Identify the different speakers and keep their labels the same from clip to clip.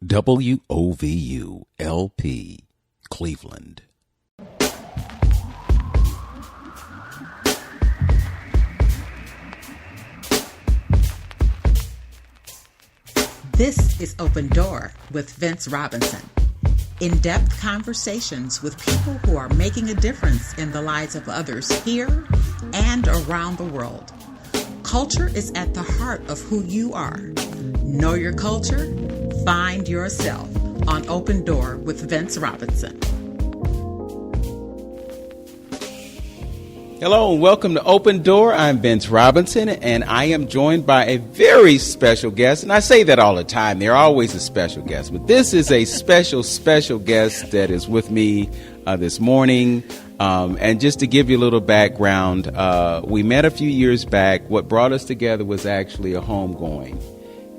Speaker 1: WOVU LP, Cleveland.
Speaker 2: This is Open Door with Vince Robinson. In-depth conversations with people who are making a difference in the lives of others here and around the world. Culture is at the heart of who you are. Know your culture, find yourself on Open Door with Vince Robinson.
Speaker 1: Hello and welcome to Open Door. I'm Vince Robinson and I am joined by a very special guest. And I say that all the time. They're always a special guest. But this is a special guest that is with me this morning. And just to give you a little background, we met a few years back. What brought us together was actually a homegoing.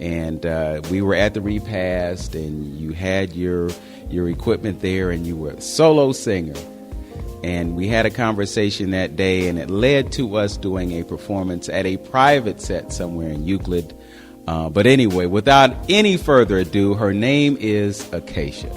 Speaker 1: And we were at the repast and you had your equipment there and you were a solo singer. And we had a conversation that day, and it led to us doing a performance at a private set somewhere in Euclid. But anyway, without any further ado, her name is Acacia.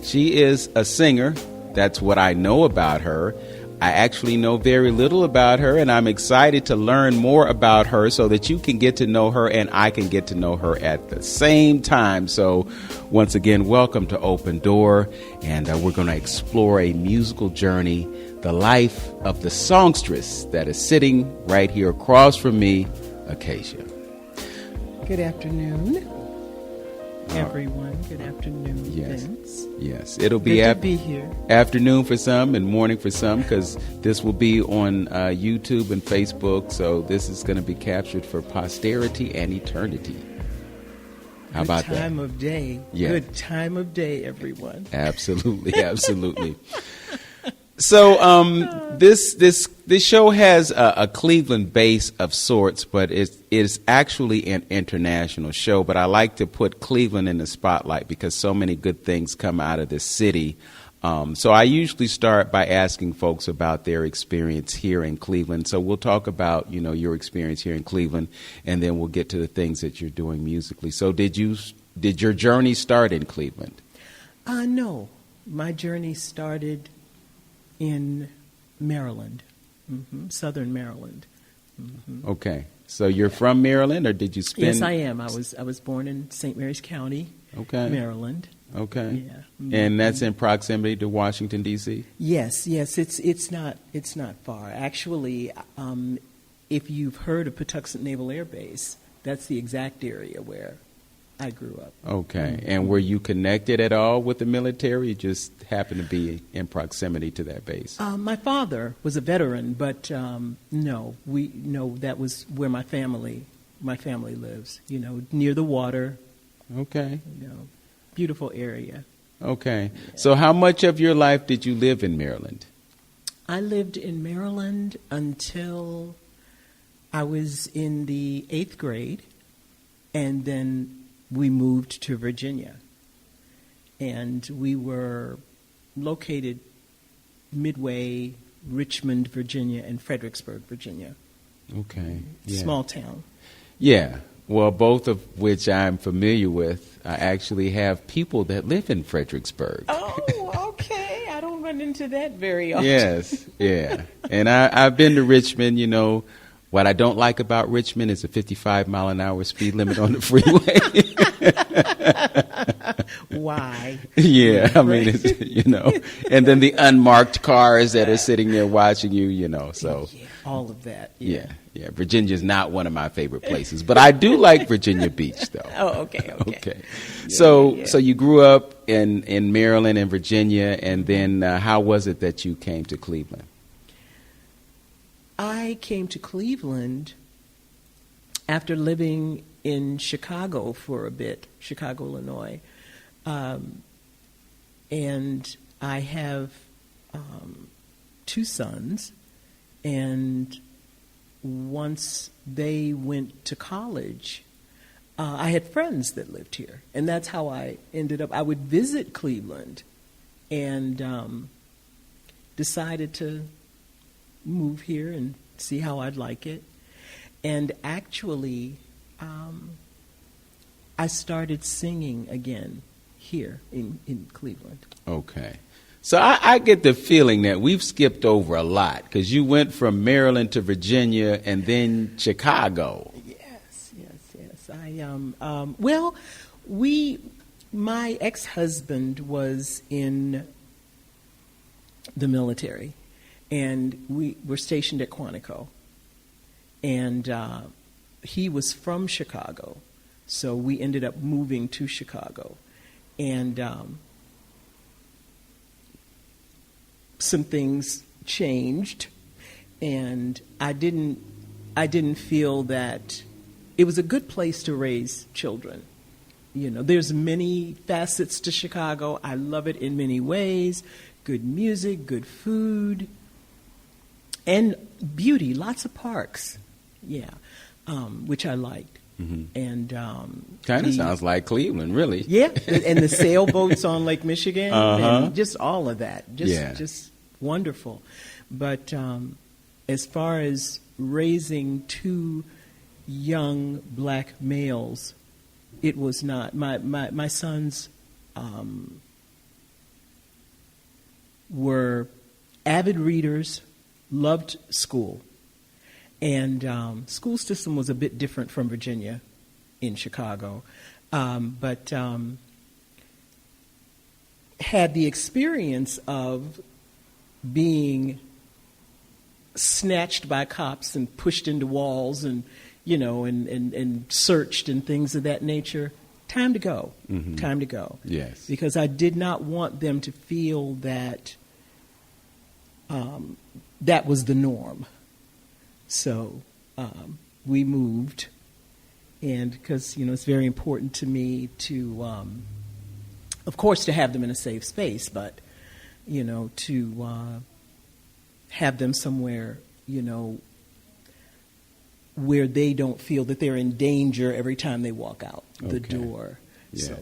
Speaker 1: She is a singer. That's what I know about her. I actually know very little about her, and I'm excited to learn more about her so that you can get to know her and I can get to know her at the same time. So once again, welcome to Open Door, and we're going to explore a musical journey, the life of the songstress that is sitting right here across from me, Acacia.
Speaker 3: Good afternoon, everyone. Good afternoon,
Speaker 1: Yes.
Speaker 3: Vince.
Speaker 1: Yes, it'll be,
Speaker 3: Good to be here.
Speaker 1: Afternoon for some and morning for some, because this will be on YouTube and Facebook, so this is going to be captured for posterity and eternity. How about that?
Speaker 3: Good time of day.
Speaker 1: Yeah.
Speaker 3: Good time of day, everyone.
Speaker 1: Absolutely, absolutely. So this show has a Cleveland base of sorts, but it's actually an international show. But I like to put Cleveland in the spotlight because so many good things come out of this city. So I usually start by asking folks about their experience here in Cleveland. So we'll talk about, your experience here in Cleveland, and then we'll get to the things that you're doing musically. So did your journey start in Cleveland?
Speaker 3: No. My journey started in Maryland, Southern Maryland.
Speaker 1: Okay. So you're from Maryland, or did you spend?
Speaker 3: Yes, I am. I was born in St. Mary's County, Maryland.
Speaker 1: Okay.
Speaker 3: Yeah.
Speaker 1: And that's in proximity to Washington, D.C.?
Speaker 3: Yes. It's not far. Actually, if you've heard of Patuxent Naval Air Base, that's the exact area where I grew up.
Speaker 1: Okay. And were you connected at all with the military? You just happened to be in proximity to that base?
Speaker 3: My father was a veteran, but no, that was where my family lives. Near the water.
Speaker 1: Okay.
Speaker 3: Beautiful area.
Speaker 1: Okay. Yeah. So how much of your life did you live in Maryland?
Speaker 3: I lived in Maryland until I was in the 8th grade, and then we moved to Virginia. And we were located midway Richmond, Virginia, and Fredericksburg, Virginia.
Speaker 1: Okay. Yeah.
Speaker 3: Small town.
Speaker 1: Yeah. Well, both of which I'm familiar with. I actually have people that live in Fredericksburg.
Speaker 3: Oh, okay. I don't run into that very often.
Speaker 1: Yes, yeah. And I've been to Richmond. What I don't like about Richmond is a 55-mile-an-hour speed limit on the freeway.
Speaker 3: Why?
Speaker 1: Yeah, I mean, and then the unmarked cars that are sitting there watching you, so.
Speaker 3: Yeah, all of that.
Speaker 1: Yeah. Virginia's not one of my favorite places, but I do like Virginia Beach, though.
Speaker 3: Oh, okay.
Speaker 1: Okay. So you grew up in Maryland and Virginia, and then how was it that you came to Cleveland?
Speaker 3: I came to Cleveland after living in Chicago for a bit, Chicago, Illinois. And I have 2 sons, and once they went to college, I had friends that lived here, and that's how I ended up. I would visit Cleveland and decided to move here and see how I'd like it. And actually, I started singing again here in Cleveland.
Speaker 1: Okay. So I get the feeling that we've skipped over a lot because you went from Maryland to Virginia and then Chicago.
Speaker 3: Yes. My ex-husband was in the military, and we were stationed at Quantico, and he was from Chicago, so we ended up moving to Chicago, and some things changed, and I didn't feel that it was a good place to raise children. You know, there's many facets to Chicago. I love it in many ways. Good music, good food, and beauty, lots of parks. Yeah, which I liked.
Speaker 1: Mm-hmm.
Speaker 3: And
Speaker 1: kind of sounds like Cleveland, really.
Speaker 3: Yeah, and the sailboats on Lake Michigan, and just all of that. Just wonderful. But as far as raising two young black males, it was not. My sons were avid readers, loved school, and school system was a bit different from Virginia in Chicago, but had the experience of being snatched by cops and pushed into walls and and searched and things of that nature. Time to go. Mm-hmm. Time to go.
Speaker 1: Yes.
Speaker 3: Because I did not want them to feel that that was the norm. So we moved, and because it's very important to me to, of course, to have them in a safe space, but to have them somewhere where they don't feel that they're in danger every time they walk out the door.
Speaker 1: Yeah.
Speaker 3: So.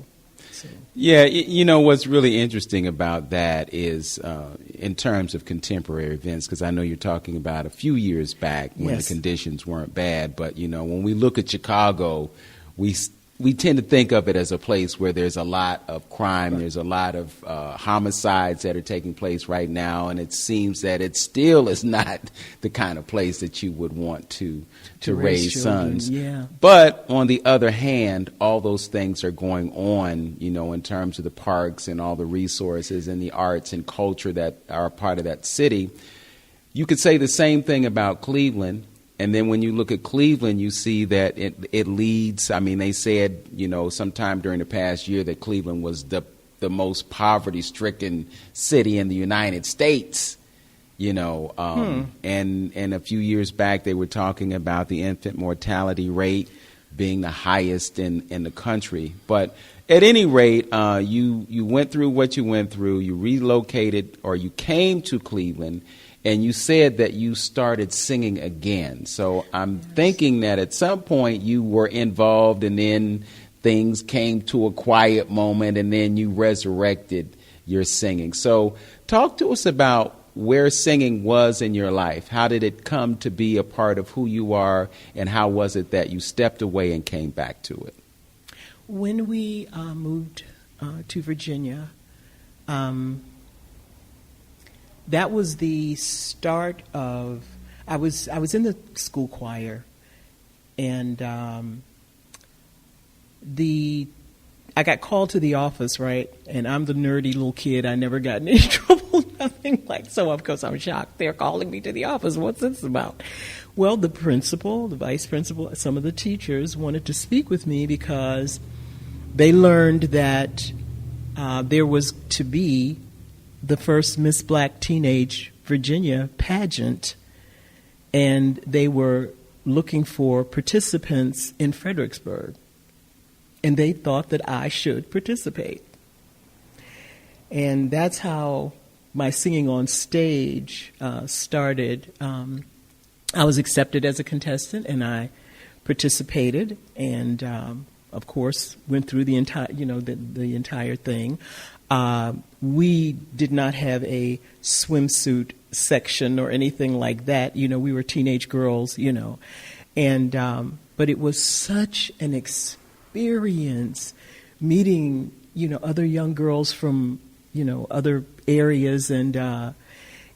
Speaker 1: Yeah, what's really interesting about that is in terms of contemporary events, because I know you're talking about a few years back when the conditions weren't bad, but, when we look at Chicago, we tend to think of it as a place where there's a lot of crime, there's a lot of homicides that are taking place right now, and it seems that it still is not the kind of place that you would want to raise sons.
Speaker 3: Yeah.
Speaker 1: But on the other hand, all those things are going on, in terms of the parks and all the resources and the arts and culture that are a part of that city. You could say the same thing about Cleveland. And then when you look at Cleveland, you see that it leads. I mean, they said, sometime during the past year that Cleveland was the most poverty-stricken city in the United States. And a few years back, they were talking about the infant mortality rate being the highest in the country. But at any rate, you went through what you went through. You relocated, or you came to Cleveland. And you said that you started singing again. So I'm thinking that at some point you were involved, and then things came to a quiet moment, and then you resurrected your singing. So talk to us about where singing was in your life. How did it come to be a part of who you are, and how was it that you stepped away and came back to it?
Speaker 3: When we moved to Virginia, that was the start of. I was in the school choir, and I got called to the office, right? And I'm the nerdy little kid. I never got in any trouble, nothing like so. Of course, I'm shocked. They're calling me to the office. What's this about? Well, the principal, the vice principal, some of the teachers wanted to speak with me because they learned that there was to be the first Miss Black Teenage Virginia pageant, and they were looking for participants in Fredericksburg, and they thought that I should participate. And that's how my singing on stage started. I was accepted as a contestant, and I participated, and of course went through the entire, the entire thing. We did not have a swimsuit section or anything like that. We were teenage girls, and but it was such an experience meeting, other young girls from, other areas, and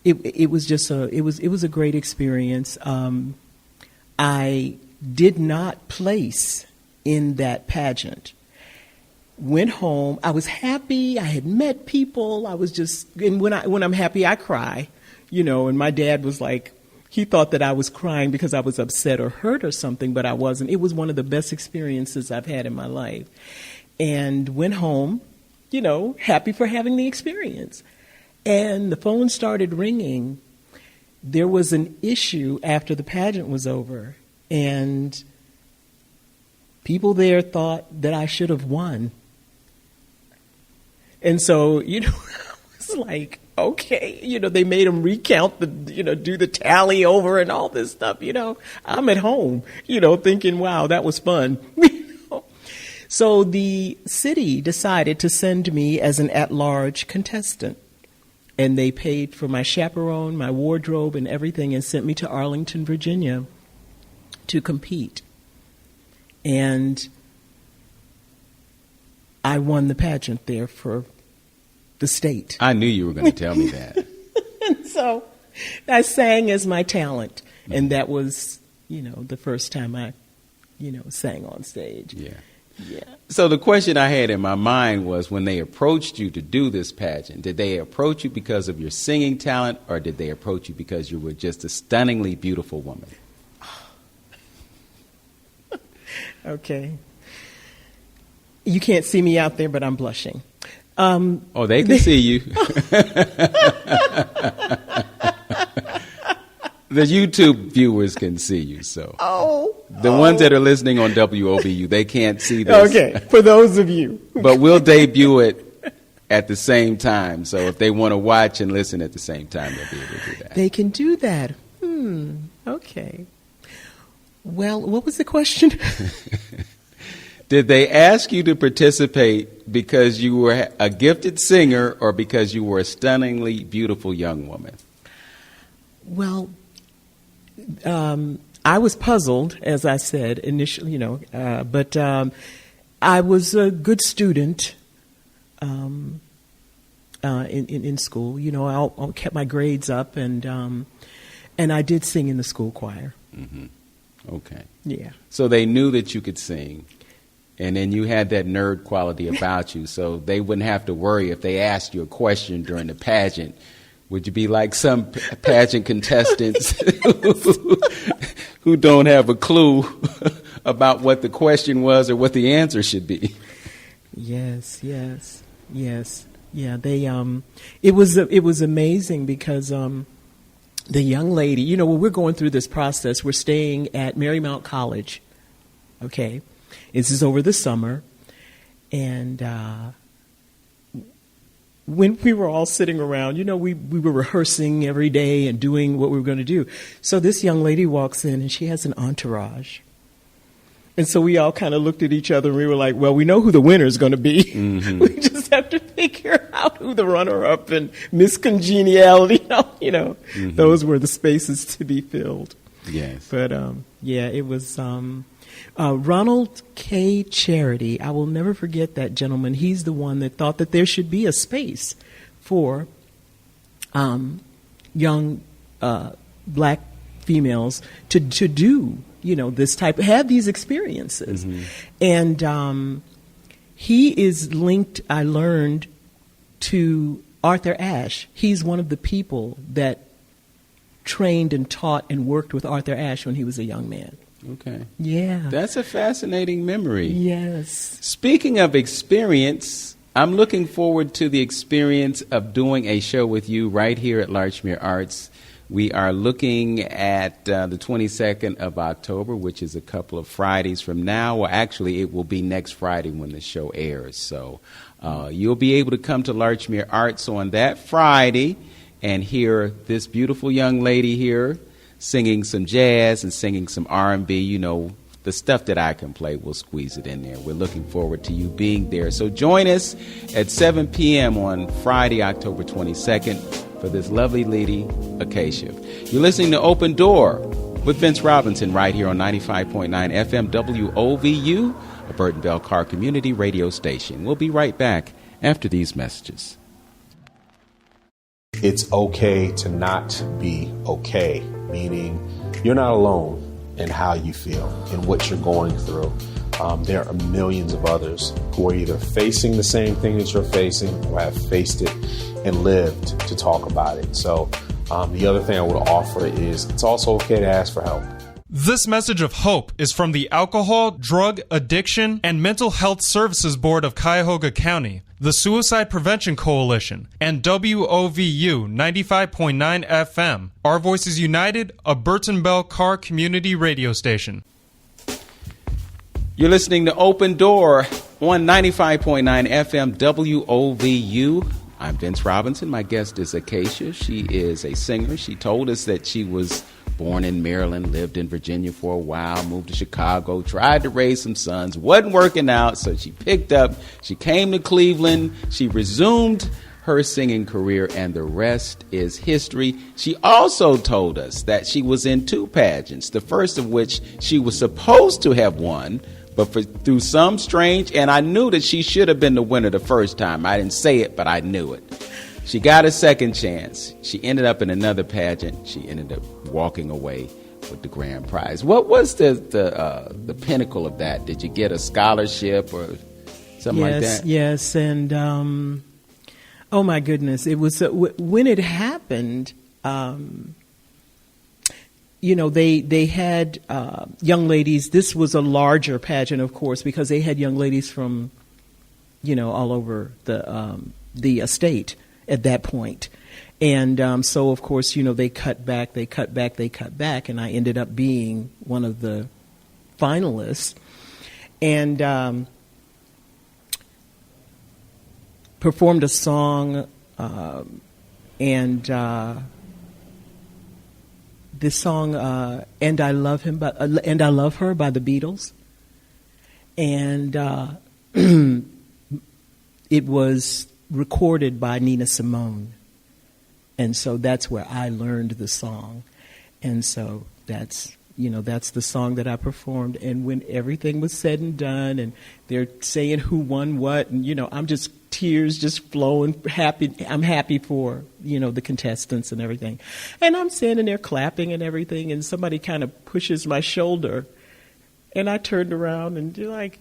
Speaker 3: it was just it was a great experience. I did not place in that pageant. Went home. I was happy. I had met people. I was just, and when I'm happy, I cry, and my dad was like, he thought that I was crying because I was upset or hurt or something, but I wasn't. It was one of the best experiences I've had in my life. And went home, happy for having the experience. And the phone started ringing. There was an issue after the pageant was over, and people there thought that I should have won. And so, I was like, okay, they made them recount do the tally over and all this stuff, I'm at home, thinking, wow, that was fun. So the city decided to send me as an at-large contestant. And they paid for my chaperone, my wardrobe, and everything, and sent me to Arlington, Virginia to compete. And I won the pageant there for the state.
Speaker 1: I knew you were going to tell me that.
Speaker 3: And so I sang as my talent. And that was, the first time I, sang on stage.
Speaker 1: Yeah.
Speaker 3: Yeah.
Speaker 1: So the question I had in my mind was, when they approached you to do this pageant, did they approach you because of your singing talent, or did they approach you because you were just a stunningly beautiful woman?
Speaker 3: Okay. You can't see me out there, but I'm blushing.
Speaker 1: Oh, they can see you. The YouTube viewers can see you, so. The ones that are listening on WOBU, they can't see this.
Speaker 3: Okay, for those of you.
Speaker 1: But we'll debut it at the same time, so if they want to watch and listen at the same time, they'll be able to do that.
Speaker 3: They can do that. Okay. Well, what was the question?
Speaker 1: Did they ask you to participate because you were a gifted singer or because you were a stunningly beautiful young woman?
Speaker 3: Well, I was puzzled, as I said initially, but I was a good student in school. I kept my grades up, and I did sing in the school choir.
Speaker 1: Mm-hmm. Okay.
Speaker 3: Yeah.
Speaker 1: So they knew that you could sing, and then you had that nerd quality about you, so they wouldn't have to worry if they asked you a question during the pageant. Would you be like some pageant contestants who don't have a clue about what the question was or what the answer should be?
Speaker 3: Yes. Yeah, they it was amazing because the young lady, when we're going through this process, we're staying at Marymount College. Okay. This is over the summer, and when we were all sitting around, we were rehearsing every day and doing what we were going to do. So this young lady walks in, and she has an entourage. And so we all kind of looked at each other, and we were like, well, we know who the winner is going to be. Mm-hmm. We just have to figure out who the runner-up and Miss Congeniality, mm-hmm. Those were the spaces to be filled.
Speaker 1: Yes.
Speaker 3: But, it was Ronald K. Charity. I will never forget that gentleman. He's the one that thought that there should be a space for young black females to do, this type, have these experiences. Mm-hmm. And he is linked, I learned, to Arthur Ashe. He's one of the people that trained and taught and worked with Arthur Ashe when he was a young man.
Speaker 1: Okay.
Speaker 3: Yeah.
Speaker 1: That's a fascinating memory.
Speaker 3: Yes.
Speaker 1: Speaking of experience, I'm looking forward to the experience of doing a show with you right here at Larchmere Arts. We are looking at the 22nd of October, which is a couple of Fridays from now. Well, actually, it will be next Friday when the show airs. So you'll be able to come to Larchmere Arts on that Friday and hear this beautiful young lady here singing some jazz and singing some R&B. The stuff that I can play, we'll squeeze it in there. We're looking forward to you being there. So join us at 7 p.m. on Friday, October 22nd for this lovely lady, Acacia. You're listening to Open Door with Vince Robinson right here on 95.9 FM WOVU. a Burton Bell Carr community radio station. We'll be right back after these messages.
Speaker 4: It's okay to not be okay, meaning you're not alone in how you feel and what you're going through. There are millions of others who are either facing the same thing that you're facing or have faced it and lived to talk about it. So the other thing I would offer is it's also okay to ask for help.
Speaker 5: This message of hope is from the Alcohol, Drug, Addiction, and Mental Health Services Board of Cuyahoga County, the Suicide Prevention Coalition, and WOVU 95.9 FM. Our Voices United, a Burton Bell Carr community radio station.
Speaker 1: You're listening to Open Door on 95.9 FM WOVU. I'm Vince Robinson. My guest is Acacia. She is a singer. She told us that she was born in Maryland, lived in Virginia for a while, moved to Chicago, tried to raise some sons, wasn't working out, so she picked up, she came to Cleveland, she resumed her singing career, and the rest is history. She also told us that she was in 2 pageants, the first of which she was supposed to have won, but through some strange, and I knew that she should have been the winner the first time. I didn't say it, but I knew it. She got a second chance. She ended up in another pageant. She ended up walking away with the grand prize. What was the pinnacle of that? Did you get a scholarship or something like that?
Speaker 3: Yes, and oh my goodness, it was when it happened. They had young ladies. This was a larger pageant, of course, because they had young ladies from, all over the estate at that point. And so, of course, they cut back, and I ended up being one of the finalists. And performed a song, this song, "And I Love Him," "And I Love Her" by the Beatles, and it was recorded by Nina Simone, and so that's where I learned the song, and so that's the song that I performed. And when everything was said and done, and they're saying who won what, and I'm just tears just flowing, happy. I'm happy for the contestants and everything, and I'm standing there clapping and everything, and somebody kind of pushes my shoulder, and I turned around and they're like,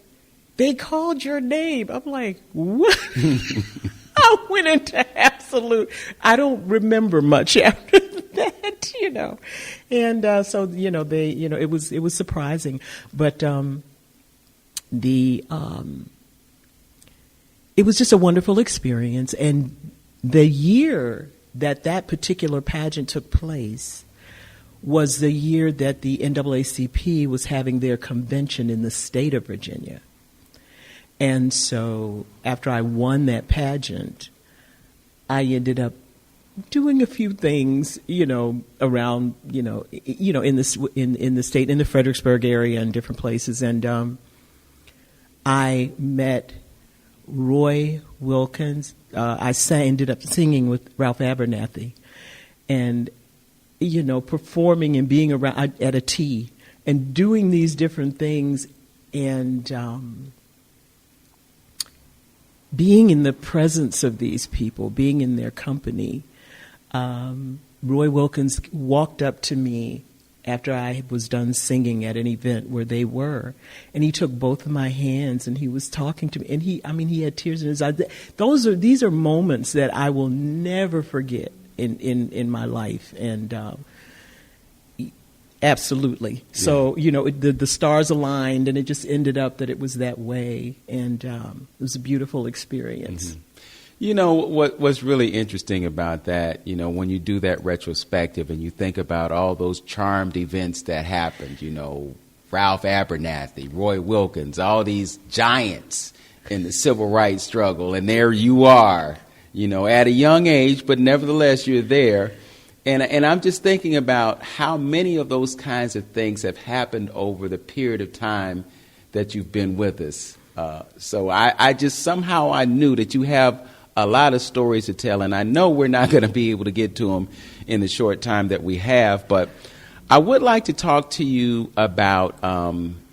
Speaker 3: "They called your name." I'm like, "What?" I went into absolute. I don't remember much after that, and so they, it was surprising, but it was just a wonderful experience. And the year that particular pageant took place was the year that the NAACP was having their convention in the state of Virginia. And so after I won that pageant, I ended up doing a few things, around, in the state, in the Fredericksburg area and different places. And I met Roy Wilkins. I ended up singing with Ralph Abernathy, and performing and being around at a tea and doing these different things, and being in the presence of these people, being in their company. Roy Wilkins walked up to me after I was done singing at an event where they were, and he took both of my hands and he was talking to me, and he had tears in his eyes. These are moments that I will never forget in my life, and absolutely. Yeah. So the stars aligned, and it just ended up that it was that way, and it was a beautiful experience.
Speaker 1: Mm-hmm. What's really interesting about that, when you do that retrospective and you think about all those charmed events that happened, Ralph Abernathy, Roy Wilkins, all these giants in the civil rights struggle, and there you are, at a young age, but nevertheless you're there. And I'm just thinking about how many of those kinds of things have happened over the period of time that you've been with us. So I just somehow I knew that you have a lot of stories to tell, and I know we're not going to be able to get to them in the short time that we have, but I would like to talk to you about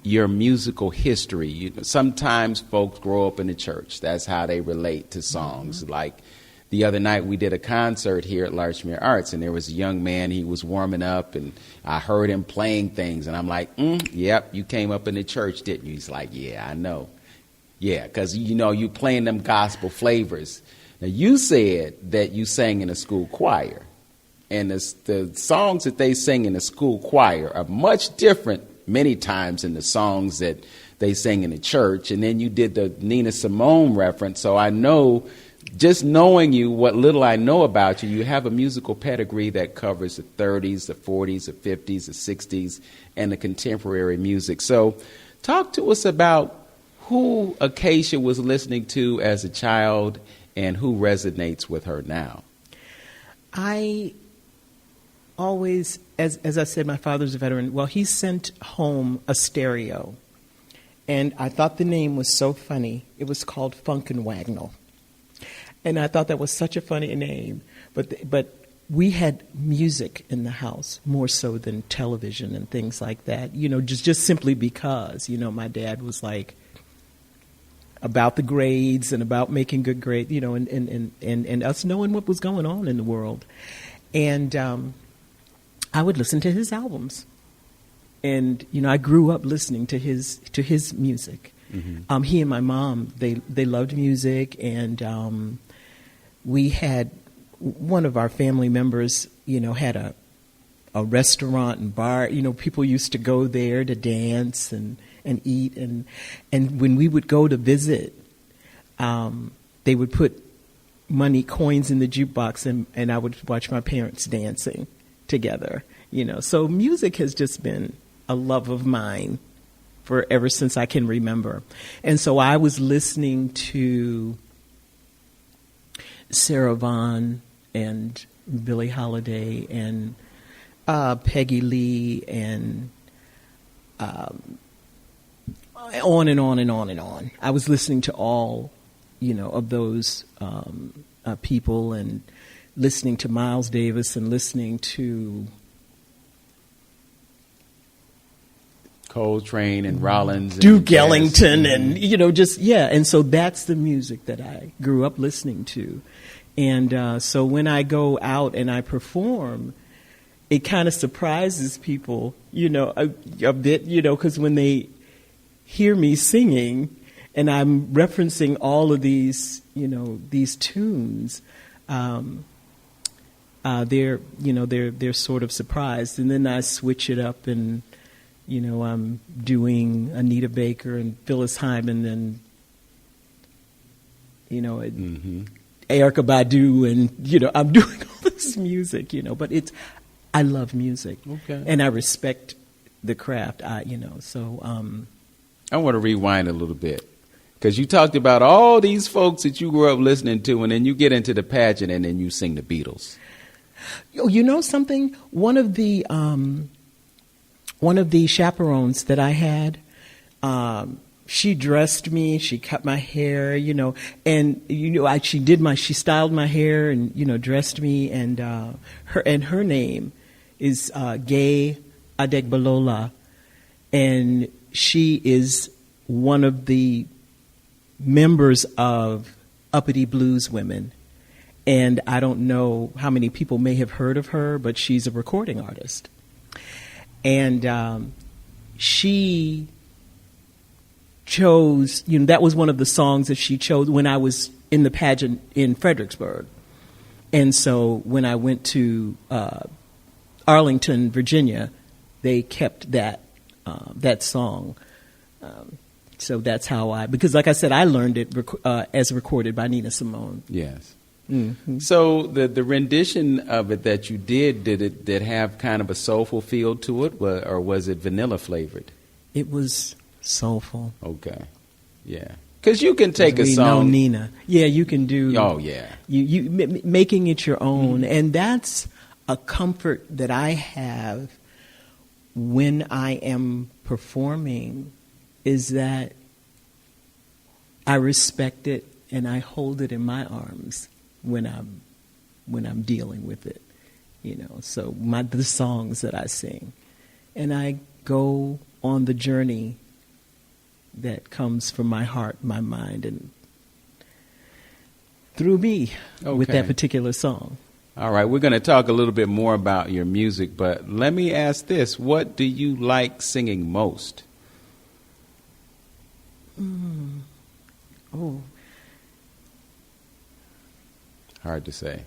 Speaker 1: your musical history. Sometimes folks grow up in the church. That's how they relate to songs. Like the other night we did a concert here at Larchmere Arts, and there was a young man, he was warming up, and I heard him playing things, and I'm like, yep, you came up in the church, didn't you? He's like, yeah, I know. Yeah, because, you playing them gospel flavors. Now, you said that you sang in a school choir, and the songs that they sing in the school choir are much different many times than the songs that they sing in the church. And then you did the Nina Simone reference, so I know, just knowing you, what little I know about you, you have a musical pedigree that covers the 30s, the 40s, the 50s, the 60s, and the contemporary music. So talk to us about who Acacia was listening to as a child and who resonates with her now.
Speaker 3: I always, as I said, my father's a veteran. Well, he sent home a stereo, and I thought the name was so funny. It was called Funkin' Wagnall. And I thought that was such a funny name. But we had music in the house more so than television and things like that. Just simply because, my dad was like about the grades and about making good grades, and us knowing what was going on in the world. And I would listen to his albums. And, I grew up listening to his music. Mm-hmm. He and my mom, they loved music, and we had one of our family members, had a restaurant and bar. People used to go there to dance and eat. And when we would go to visit, they would put coins in the jukebox, and I would watch my parents dancing together. So music has just been a love of mine for ever since I can remember. And so I was listening to Sarah Vaughan and Billie Holiday and Peggy Lee and on and on and on and on. I was listening to all, of those people, and listening to Miles Davis and listening to
Speaker 1: Coltrane and Rollins,
Speaker 3: Duke Ellington, and and so that's the music that I grew up listening to. And so when I go out and I perform, it kind of surprises people, a bit, because when they hear me singing and I'm referencing all of these, these tunes, they're sort of surprised. And then I switch it up, and I'm doing Anita Baker and Phyllis Hyman and, Erykah Badu, and, I'm doing all this music, but I love music.
Speaker 1: Okay.
Speaker 3: And I respect the craft, so.
Speaker 1: I want to rewind a little bit, because you talked about all these folks that you grew up listening to, and then you get into the pageant and then you sing the Beatles.
Speaker 3: You know something? One of the chaperones that I had, she dressed me, she cut my hair, and she styled my hair and dressed me, and her name is Gay Adegbalola, and she is one of the members of Uppity Blues Women. And I don't know how many people may have heard of her, but she's a recording artist. And she chose, that was one of the songs that she chose when I was in the pageant in Fredericksburg. And so when I went to Arlington, Virginia, they kept that song. So that's how because like I said, I learned it as recorded by Nina Simone.
Speaker 1: Yes.
Speaker 3: Mm-hmm.
Speaker 1: So the rendition of it that you did it have kind of a soulful feel to it, or was it vanilla flavored?
Speaker 3: It was soulful.
Speaker 1: Okay. Yeah. Because you can take a song.
Speaker 3: Know Nina. Yeah, you can do.
Speaker 1: Oh, yeah.
Speaker 3: You making it your own. Mm-hmm. And that's a comfort that I have when I am performing, is that I respect it and I hold it in my arms when I'm dealing with it, So the songs that I sing, and I go on the journey that comes from my heart, my mind, and through me with
Speaker 1: Okay.
Speaker 3: that particular song.
Speaker 1: All right, we're going to talk a little bit more about your music, but let me ask this. What do you like singing most?
Speaker 3: Oh,
Speaker 1: Hard to say.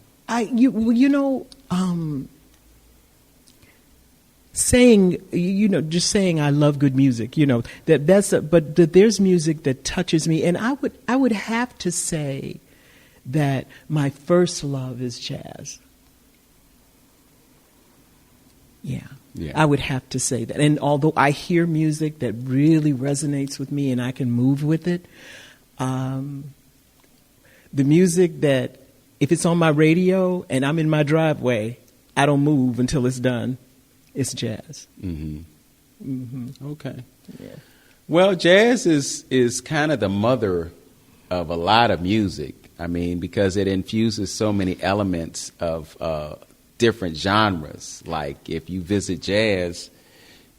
Speaker 3: saying, just saying I love good music, but there's music that touches me, and I would have to say that my first love is jazz. Yeah. I would have to say that. And although I hear music that really resonates with me and I can move with it, the music that, if it's on my radio and I'm in my driveway, I don't move until it's done. It's jazz.
Speaker 1: Okay.
Speaker 3: Yeah.
Speaker 1: Well, jazz is kind of the mother of a lot of music. I mean, because it infuses so many elements of different genres. Like if you visit jazz,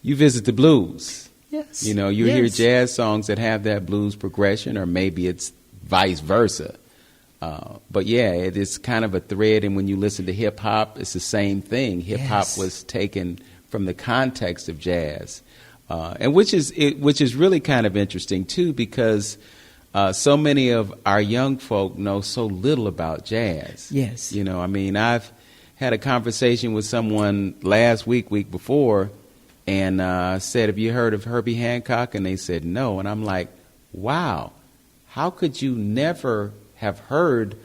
Speaker 1: you visit the blues.
Speaker 3: Yes.
Speaker 1: You hear jazz songs that have that blues progression, or maybe it's vice versa. But yeah, it is kind of a thread. And when you listen to hip hop, it's the same thing. Hip hop was taken from the context of jazz, and which is really kind of interesting too, because so many of our young folk know so little about jazz.
Speaker 3: Yes.
Speaker 1: I've had a conversation with someone last week before, and said, "Have you heard of Herbie Hancock?" And they said no, and I'm like, "Wow, how could you never have heard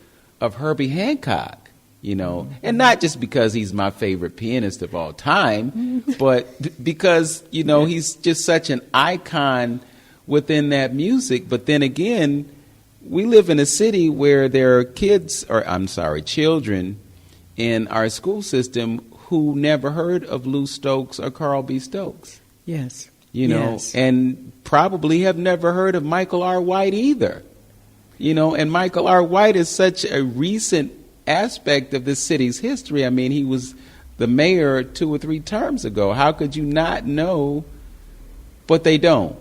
Speaker 1: of Herbie Hancock?" And not just because he's my favorite pianist of all time, but because, he's just such an icon within that music. But then again, we live in a city where there are children in our school system who never heard of Lou Stokes or Carl B. Stokes.
Speaker 3: Yes.
Speaker 1: Yes. And probably have never heard of Michael R. White either. And Michael R. White is such a recent aspect of this city's history. I mean, he was the mayor 2 or 3 terms ago. How could you not know? But they don't.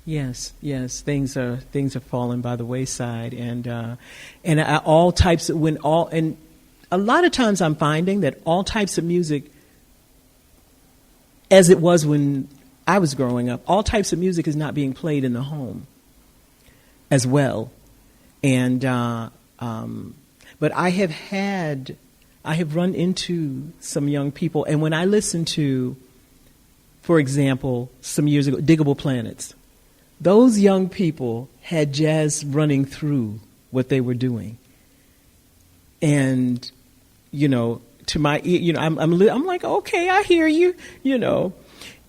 Speaker 3: Yes. Things are falling by the wayside, and all types of and a lot of times I'm finding that all types of music, as it was when I was growing up, all types of music is not being played in the home as well. And but I have run into some young people, and when I listen to, for example, some years ago, Diggable Planets, those young people had jazz running through what they were doing, and to my ear, I'm like, okay, I hear you,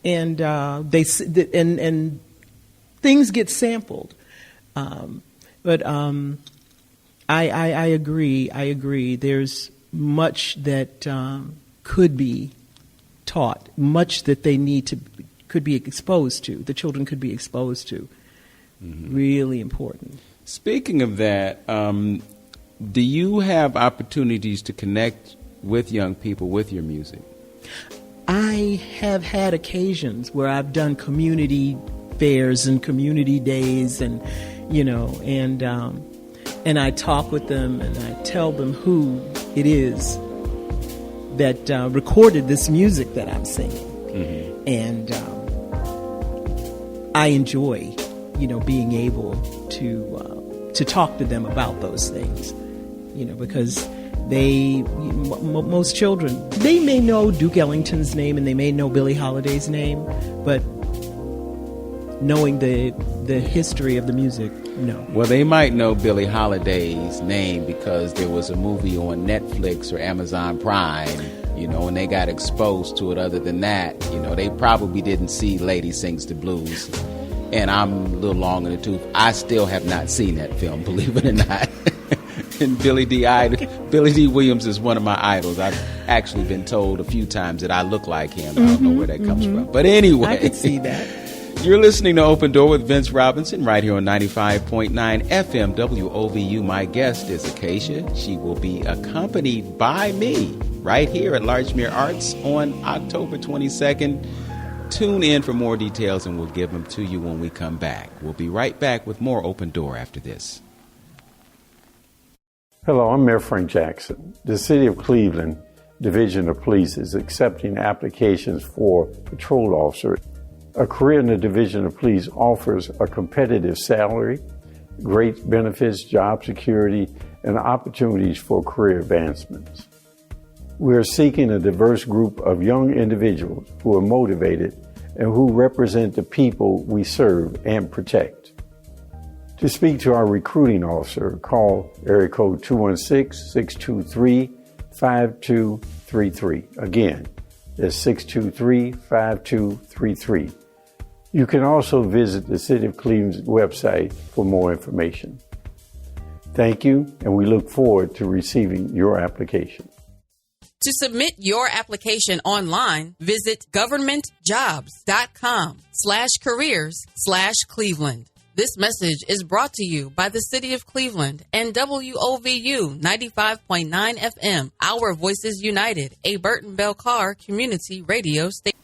Speaker 3: and and things get sampled. But I agree. There's much that could be taught, much that they could be exposed to. The children could be exposed to. Really important.
Speaker 1: Speaking of that, do you have opportunities to connect with young people with your music?
Speaker 3: I have had occasions where I've done community fairs and community days, and and I talk with them and I tell them who it is that recorded this music that I'm singing, and I enjoy, being able to talk to them about those things, because most children, they may know Duke Ellington's name and they may know Billie Holiday's name, but knowing the history of the music, no.
Speaker 1: Well, they might know Billie Holiday's name because there was a movie on Netflix or Amazon Prime, and they got exposed to it. Other than that, they probably didn't see Lady Sings the Blues. And I'm a little long in the tooth. I still have not seen that film, believe it or not. And Billy D. Williams is one of my idols. I've actually been told a few times that I look like him. I don't know where that comes from. But anyway.
Speaker 3: I can see that.
Speaker 1: You're listening to Open Door with Vince Robinson right here on 95.9 FM WOVU. My guest is Acacia. She will be accompanied by me right here at Larchmere Arts on October 22nd. tune in for more details, and we'll give them to you when we come back. We'll be right back with more Open Door after this.
Speaker 6: Hello, I'm Mayor Frank Jackson. The City of Cleveland Division of Police is accepting applications for patrol officer. A career in the Division of Police offers a competitive salary, great benefits, job security, and opportunities for career advancements. We are seeking a diverse group of young individuals who are motivated and who represent the people we serve and protect. To speak to our recruiting officer, call area code 216-623-5233. Again, that's 623-5233. You can also visit the City of Cleveland's website for more information. Thank you, and we look forward to receiving your application.
Speaker 7: To submit your application online, visit governmentjobs.com/careers/Cleveland. This message is brought to you by the City of Cleveland and WOVU 95.9 FM, Our Voices United, a Burton Bell Carr community radio station.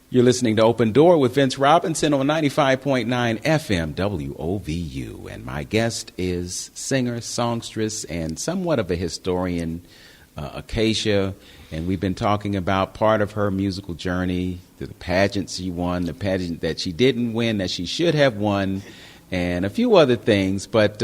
Speaker 1: You're listening to Open Door with Vince Robinson on 95.9 FM WOVU. And my guest is singer, songstress, and somewhat of a historian, Acacia. And we've been talking about part of her musical journey, the pageant she won, the pageant that she didn't win, that she should have won, and a few other things. But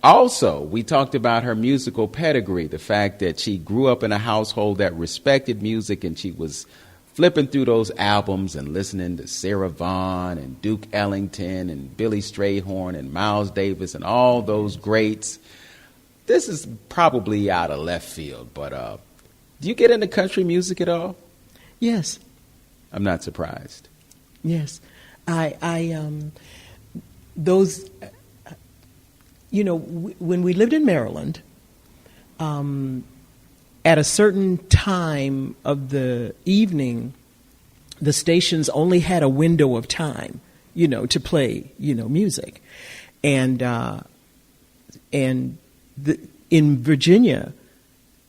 Speaker 1: also, we talked about her musical pedigree, the fact that she grew up in a household that respected music, and she was flipping through those albums and listening to Sarah Vaughan and Duke Ellington and Billy Strayhorn and Miles Davis and all those greats. This is probably out of left field, but do you get into country music at all?
Speaker 3: Yes.
Speaker 1: I'm not surprised.
Speaker 3: Yes. Those, when we lived in Maryland, at a certain time of the evening, the stations only had a window of time, to play, music. And in Virginia,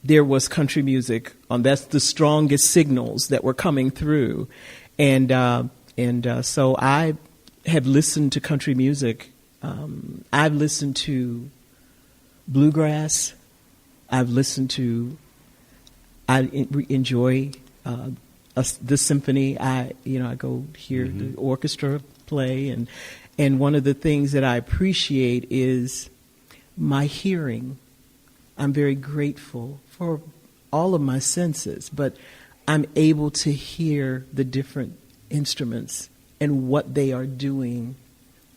Speaker 3: there was country music on. That's the strongest signals that were coming through. And so I have listened to country music. I've listened to bluegrass. I enjoy the symphony. I go hear the orchestra play, and one of the things that I appreciate is my hearing. I'm very grateful for all of my senses, but I'm able to hear the different instruments and what they are doing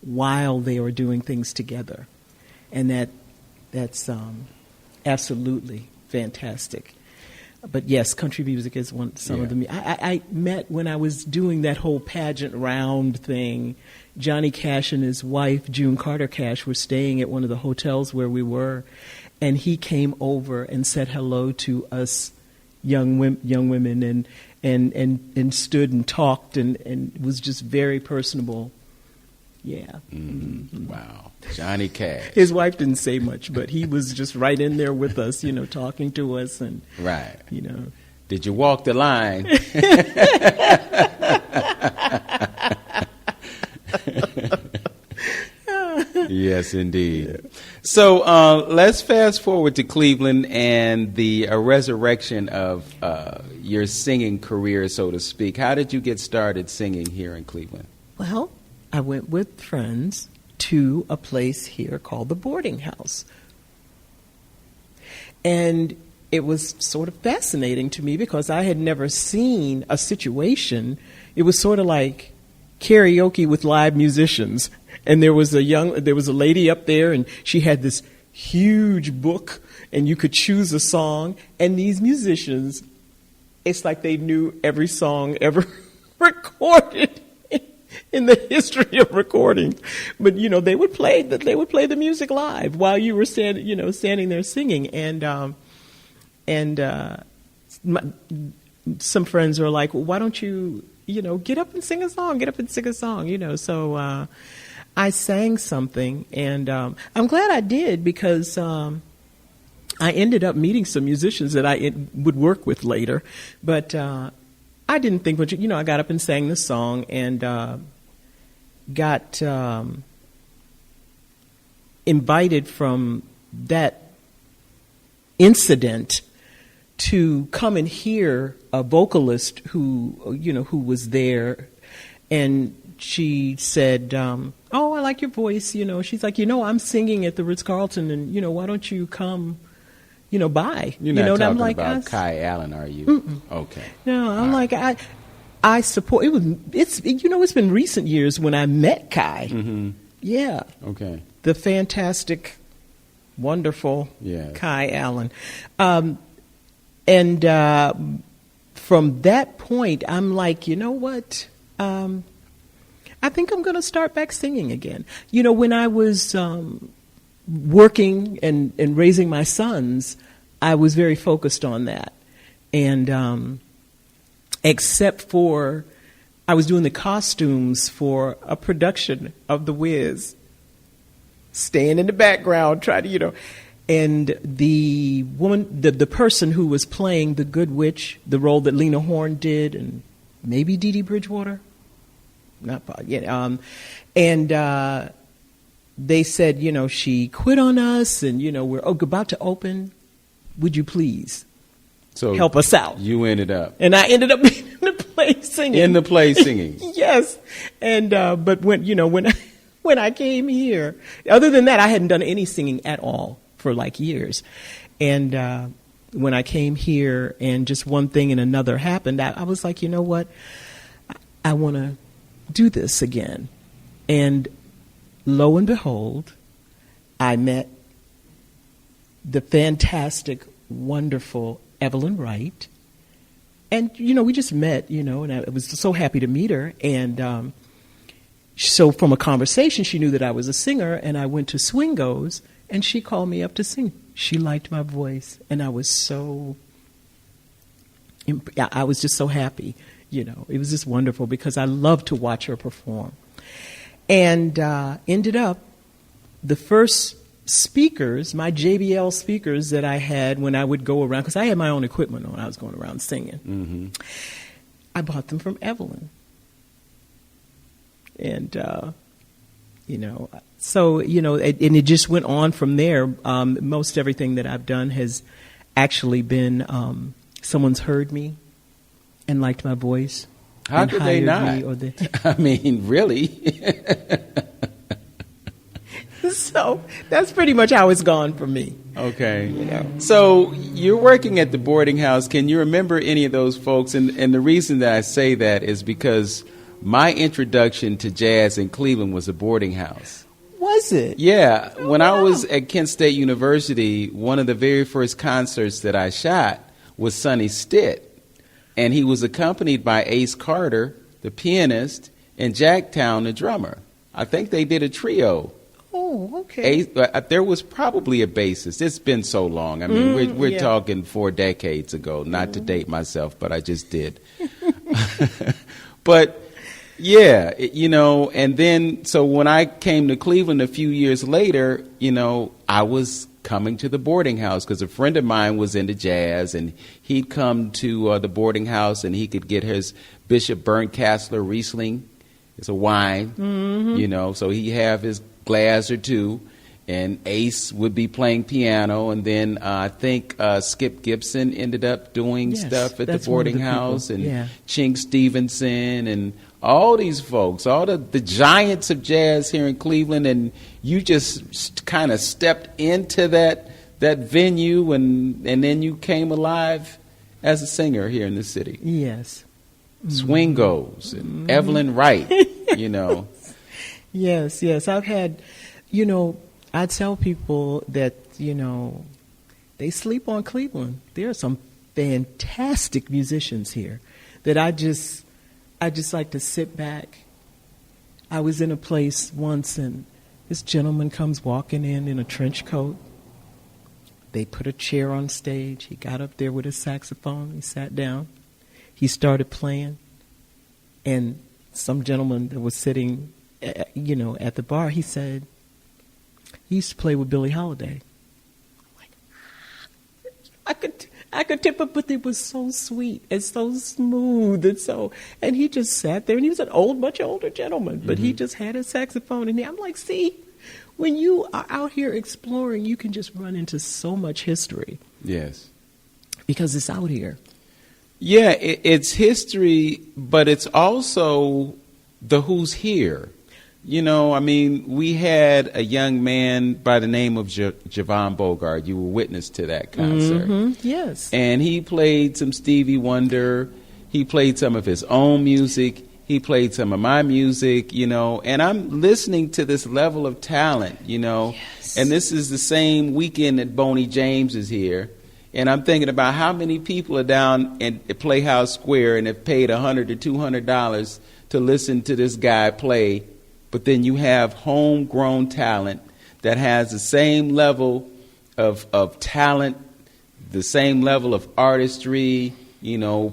Speaker 3: while they are doing things together, and that's absolutely fantastic. But yes, country music is some of the. I met when I was doing that whole pageant round thing. Johnny Cash and his wife June Carter Cash were staying at one of the hotels where we were, and he came over and said hello to us young women and stood and talked and was just very personable. Yeah.
Speaker 1: Mm-hmm. Wow. Johnny Cash.
Speaker 3: His wife didn't say much, but he was just right in there with us, talking to us and
Speaker 1: right. Did you walk the line? Yes, indeed. Yeah. So let's fast forward to Cleveland and the resurrection of your singing career, so to speak. How did you get started singing here in Cleveland?
Speaker 3: Well, I went with friends to a place here called the Boarding House. And it was sort of fascinating to me because I had never seen a situation. It was sort of like karaoke with live musicians. And there was a lady up there, and she had this huge book, and you could choose a song. And these musicians, it's like they knew every song ever recorded in the history of recording. But they would play the music live while you were standing there singing. And some friends are like, well, why don't you get up and sing a song? So I sang something, and I'm glad I did because I ended up meeting some musicians that I would work with later. But I I didn't think much. I got up and sang the song and got invited from that incident to come and hear a vocalist who was there, and she said, "Oh, I like your voice." She's like, "I'm singing at the Ritz-Carlton, and why don't you come, by?"
Speaker 1: You're not
Speaker 3: and
Speaker 1: talking
Speaker 3: I'm like,
Speaker 1: about Kai Allen, are you?
Speaker 3: Mm-mm.
Speaker 1: Okay.
Speaker 3: No, I'm like, I support. It's been recent years when I met Kai.
Speaker 1: Mm-hmm.
Speaker 3: Yeah.
Speaker 1: Okay.
Speaker 3: The fantastic, wonderful Kai Allen. And from that point, I'm like, you know what? I think I'm going to start back singing again. When I was working and raising my sons, I was very focused on that. And except for I was doing the costumes for a production of The Wiz, staying in the background, trying to, and the woman, the person who was playing the Good Witch, the role that Lena Horne did, and maybe Dee Dee Bridgewater, and they said, she quit on us, and we're about to open. Would you please help us out?
Speaker 1: You ended up,
Speaker 3: and I ended up being in the play singing.
Speaker 1: In the play singing,
Speaker 3: yes, and but when I came here, other than that, I hadn't done any singing at all for like years. And when I came here and just one thing and another happened, I was like, you know what? I want to do this again. And lo and behold, I met the fantastic, wonderful Evelyn Wright. And, we just met, and I was so happy to meet her. And so from a conversation, she knew that I was a singer, and I went to Swingos, and she called me up to sing. She liked my voice, and I was just so happy. It was just wonderful because I loved to watch her perform. And ended up, the first speakers, my JBL speakers that I had when I would go around, because I had my own equipment when I was going around singing. Mm-hmm. I bought them from Evelyn. And, so, and it just went on from there. Most everything that I've done has actually been someone's heard me and liked my voice.
Speaker 1: How could they not? I mean, really?
Speaker 3: So that's pretty much how it's gone for me.
Speaker 1: Okay. So you're working at the boarding house. Can you remember any of those folks? And the reason that I say that is because my introduction to jazz in Cleveland was a boarding house.
Speaker 3: Was it?
Speaker 1: Yeah. When I was at Kent State University, one of the very first concerts that I shot was Sonny Stitt. And he was accompanied by Ace Carter, the pianist, and Jack Town, the drummer. I think they did a trio.
Speaker 3: Oh, okay.
Speaker 1: There was probably a bassist. It's been so long. I mean, we're talking 4 decades ago. Not to date myself, but I just did. But yeah, and then so when I came to Cleveland a few years later, I was coming to the boarding house because a friend of mine was into jazz, and he'd come to the boarding house and he could get his Bishop Bernkasseler Riesling. It's a wine, so he'd have his glass or two, and Ace would be playing piano, and then I think Skip Gibson ended up doing stuff at the boarding house, and Chink Stevenson, and all these folks, all the giants of jazz here in Cleveland, and you just kind of stepped into that venue, and then you came alive as a singer here in the city.
Speaker 3: Yes.
Speaker 1: Swingos and Evelyn Wright,
Speaker 3: Yes. I've had, I tell people that, they sleep on Cleveland. There are some fantastic musicians here that I just like to sit back. I was in a place once, and this gentleman comes walking in a trench coat. They put a chair on stage. He got up there with his saxophone. He sat down. He started playing. And some gentleman that was sitting, at the bar, he said, he used to play with Billie Holiday. I'm like, I could tip it, but it was so sweet and so smooth and he just sat there, and he was much older gentleman, but he just had his saxophone, and I'm like, see, when you are out here exploring, you can just run into so much history.
Speaker 1: Yes.
Speaker 3: Because it's out here.
Speaker 1: Yeah, it's history, but it's also the who's here. I mean, we had a young man by the name of Javon Bogart. You were witness to that concert.
Speaker 3: Mm-hmm. Yes.
Speaker 1: And he played some Stevie Wonder. He played some of his own music. He played some of my music, and I'm listening to this level of talent,
Speaker 3: Yes.
Speaker 1: And this is the same weekend that Boney James is here. And I'm thinking about how many people are down at Playhouse Square and have paid $100 to $200 to listen to this guy play. But then you have homegrown talent that has the same level of talent, the same level of artistry,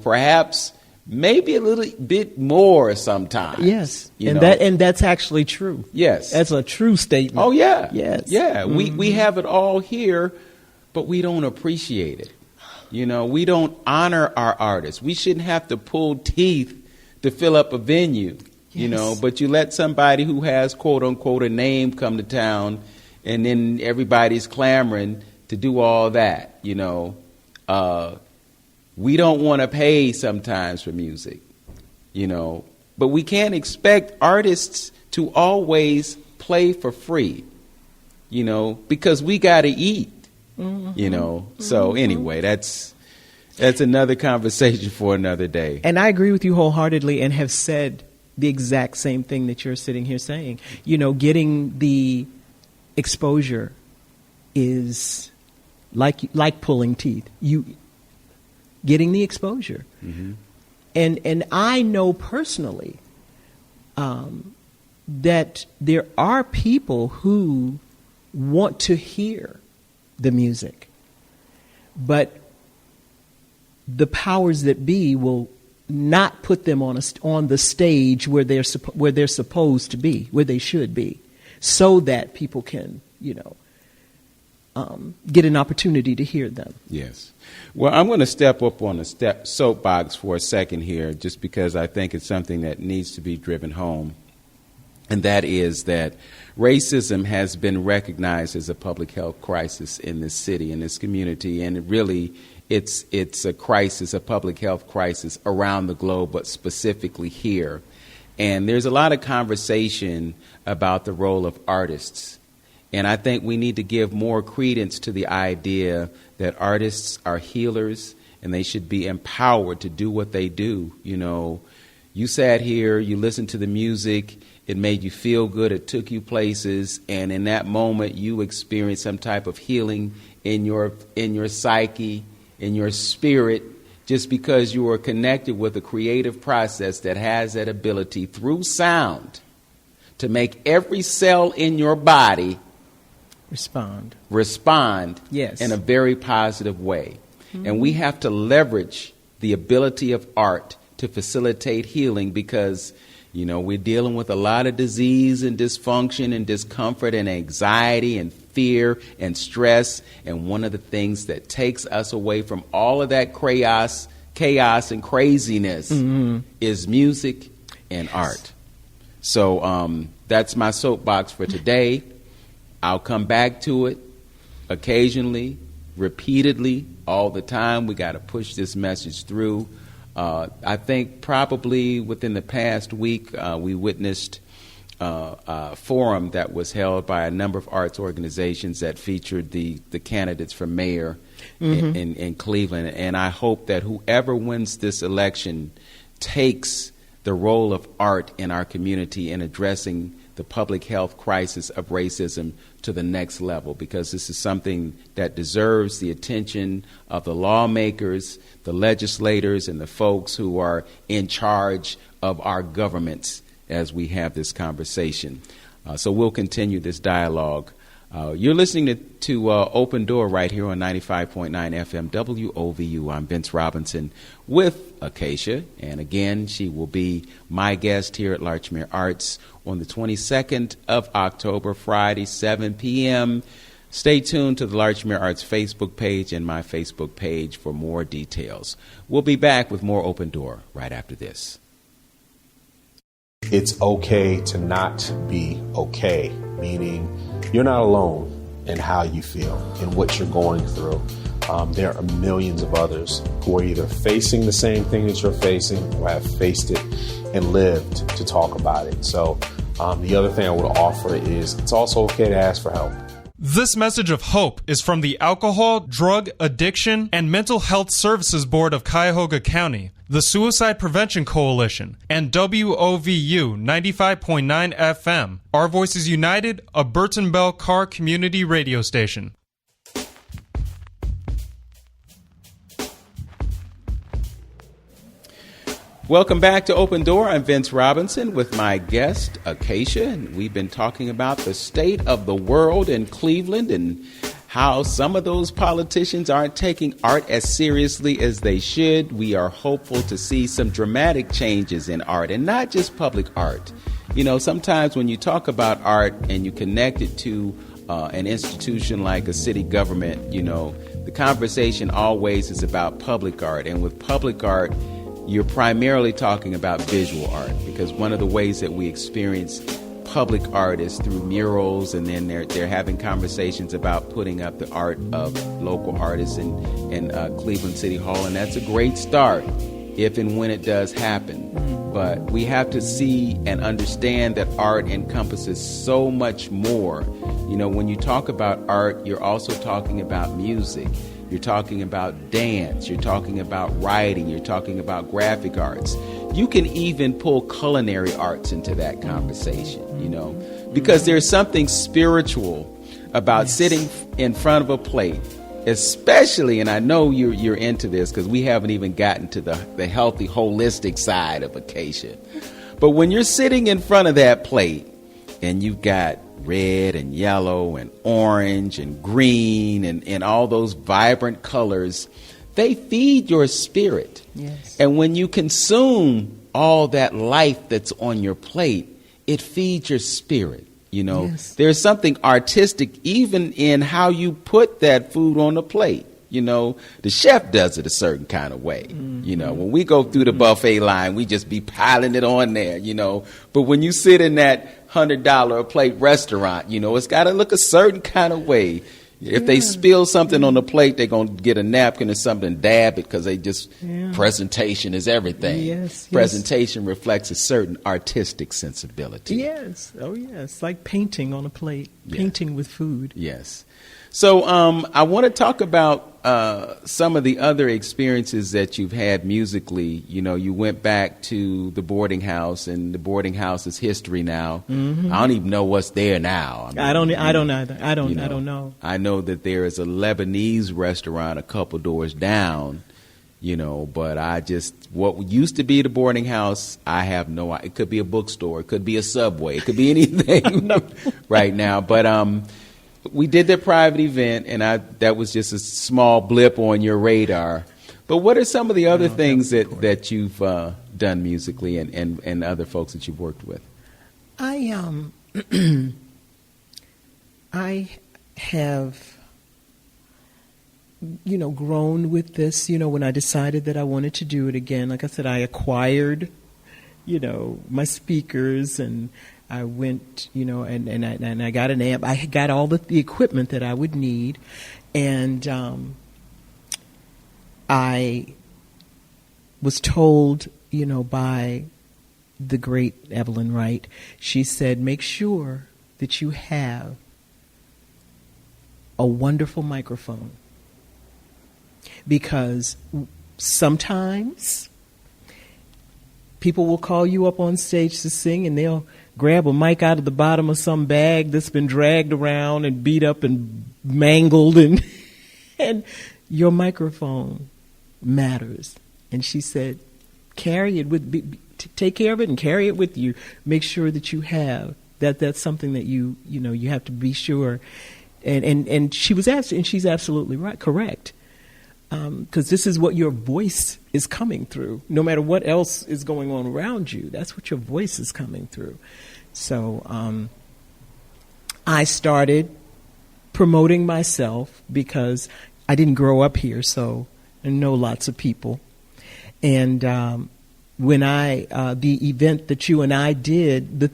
Speaker 1: perhaps maybe a little bit more sometimes.
Speaker 3: Yes, and that's actually true.
Speaker 1: Yes.
Speaker 3: That's a true statement.
Speaker 1: Oh, yeah.
Speaker 3: Yes.
Speaker 1: Yeah, we have it all here, but we don't appreciate it. We don't honor our artists. We shouldn't have to pull teeth to fill up a venue, but you let somebody who has, quote unquote, a name come to town, and then everybody's clamoring to do all that, We don't want to pay sometimes for music, but we can't expect artists to always play for free, because we got to eat, So anyway, that's another conversation for another day.
Speaker 3: And I agree with you wholeheartedly and have said the exact same thing that you're sitting here saying. Getting the exposure is like pulling teeth. Getting the exposure. Mm-hmm. And I know personally that there are people who want to hear the music, but the powers that be will not put them on the stage where they're supposed to be, where they should be, so that people can, get an opportunity to hear them.
Speaker 1: Yes. Well, I'm going to step up on the soapbox for a second here, just because I think it's something that needs to be driven home. And that is that racism has been recognized as a public health crisis in this city, in this community, and really it's a crisis, a public health crisis around the globe, but specifically here. And there's a lot of conversation about the role of artists. And I think we need to give more credence to the idea that artists are healers and they should be empowered to do what they do. You sat here, you listened to the music, it made you feel good, it took you places, and in that moment you experienced some type of healing in your psyche, in your spirit, just because you were connected with a creative process that has that ability through sound to make every cell in your body respond
Speaker 3: yes.
Speaker 1: in a very positive way. Mm-hmm. And we have to leverage the ability of art to facilitate healing, because we're dealing with a lot of disease and dysfunction and discomfort and anxiety and fear and stress. And one of the things that takes us away from all of that chaos and craziness is music and art. So that's my soapbox for today. I'll come back to it occasionally, repeatedly, all the time. We got to push this message through. I think probably within the past week, we witnessed a forum that was held by a number of arts organizations that featured the candidates for mayor in Cleveland. And I hope that whoever wins this election takes the role of art in our community in addressing the public health crisis of racism to the next level, because this is something that deserves the attention of the lawmakers, the legislators, and the folks who are in charge of our governments as we have this conversation. So we'll continue this dialogue. You're listening to Open Door right here on 95.9 FM WOVU. I'm Vince Robinson with Acacia, and again, she will be my guest here at Larchmere Arts on the 22nd of October, Friday, 7 p.m. Stay tuned to the Larchmere Arts Facebook page and my Facebook page for more details. We'll be back with more Open Door right after this.
Speaker 4: It's okay to not be okay, meaning you're not alone in how you feel and what you're going through. There are millions of others who are either facing the same thing that you're facing or have faced it and lived to talk about it. So the other thing I would offer is it's also okay to ask for help.
Speaker 5: This message of hope is from the Alcohol, Drug, Addiction, and Mental Health Services Board of Cuyahoga County, the Suicide Prevention Coalition, and WOVU 95.9 FM, Our Voices United, a Burton Bell Carr community radio station.
Speaker 1: Welcome back to Open Door. I'm Vince Robinson with my guest, Acacia, and we've been talking about the state of the world in Cleveland and how some of those politicians aren't taking art as seriously as they should. We are hopeful to see some dramatic changes in art, and not just public art. You know, sometimes when you talk about art and you connect it to an institution like a city government, you know, the conversation always is about public art. And with public art, you're primarily talking about visual art, because one of the ways that we experience public art is through murals, and then they're having conversations about putting up the art of local artists in Cleveland City Hall, and that's a great start if and when it does happen. But we have to see and understand that art encompasses so much more. You know, when you talk about art, you're also talking about music. You're talking about dance, you're talking about writing, you're talking about graphic arts. You can even pull culinary arts into that conversation, you know, because there's something spiritual about sitting in front of a plate, especially, and I know you're into this because we haven't even gotten to the healthy, holistic side of Acacia. But when you're sitting in front of that plate and you've got red and yellow and orange and green and all those vibrant colors, they feed your spirit.
Speaker 3: Yes.
Speaker 1: And when you consume all that life that's on your plate, it feeds your spirit. You know,
Speaker 3: Yes.
Speaker 1: There's something artistic even in how you put that food on the plate. You know, the chef does it a certain kind of way. Mm-hmm. You know, when we go through the buffet line, we just be piling it on there, you know. But when you sit in that $100 a plate restaurant, you know, it's got to look a certain kind of way. If they spill something on the plate, they're going to get a napkin or something, dab it, because they just, presentation is everything.
Speaker 3: Yes,
Speaker 1: presentation reflects a certain artistic sensibility.
Speaker 3: Yes. Oh, yes. Like painting on a plate, painting with food.
Speaker 1: Yes. So I want to talk about some of the other experiences that you've had musically. You know, you went back to the boarding house, and the boarding house is history now. Mm-hmm. I don't even know what's there now.
Speaker 3: I don't either. I don't know.
Speaker 1: I know that there is a Lebanese restaurant a couple doors down, you know, but what used to be the boarding house, I have no idea. It could be a bookstore. It could be a Subway. It could be anything right now. But we did that private event, and that was just a small blip on your radar. But what are some of the other things that you've done musically and other folks that you've worked with?
Speaker 3: I have, you know, grown with this. You know, when I decided that I wanted to do it again, like I said, I acquired, you know, my speakers, and I went, you know, and I got an amp. I got all the equipment that I would need, and I was told, you know, by the great Evelyn Wright. She said, make sure that you have a wonderful microphone, because sometimes people will call you up on stage to sing, and they'll grab a mic out of the bottom of some bag that's been dragged around and beat up and mangled, and your microphone matters. And she said, carry it take care of it and carry it with you. Make sure that you have that. That's something that you have to be sure. And she was and she's absolutely right, correct. Because this is what your voice is coming through. No matter what else is going on around you, that's what your voice is coming through. So I started promoting myself because I didn't grow up here, so I know lots of people. And when the event that you and I did, a